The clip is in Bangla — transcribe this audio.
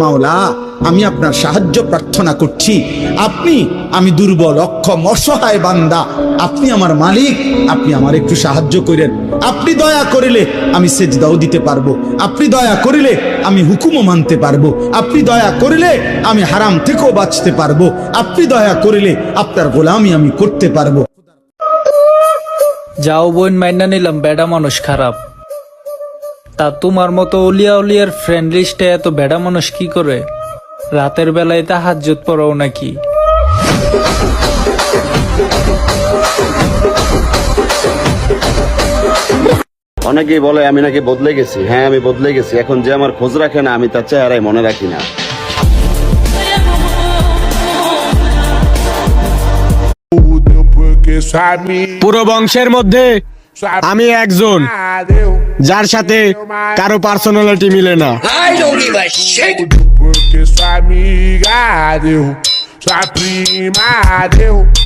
মাওলা, আমি আপনার সাহায্য প্রার্থনা করছি। আমি দুর্বল, অক্ষম, অসহায় বান্দা, আপনি আমার মালিক, আপনি আমার একটু সাহায্য করেন। আপনি দয়া করিলে আমি সেজদাও দিতে পারবো, আপনি দয়া করিলে আমি হুকুমও মানতে পারবো, আপনি দয়া করিলে আমি হারাম থেকেও বাঁচতে পারবো, আপনি দয়া করিলে আপনার গোলামি আমি করতে পারবো। যাও বোন, মাইনা নিলাম বেডা মানুষ খারাপ, তা তোমার মতো উলিয়া উলিয়ার ফ্রেন্ড লিস্টে এত বেডা মানুষ কি করে? রাতের বেলায় তাহাজ্জুদ পড়াও নাকি? অনেকেই বলে আমি নাকি বদলে গেছি। হ্যাঁ, আমি বদলে গেছি। এখন যে আমার খোঁজ রাখে না, আমি তার চেহারাই মনে রাখি না। পুরো বংশের মধ্যে আমি একজন যার সাথে কারো পার্সোনালিটি মিলে না। I don't give a shit. Porque sua amiga deu, sua prima deu.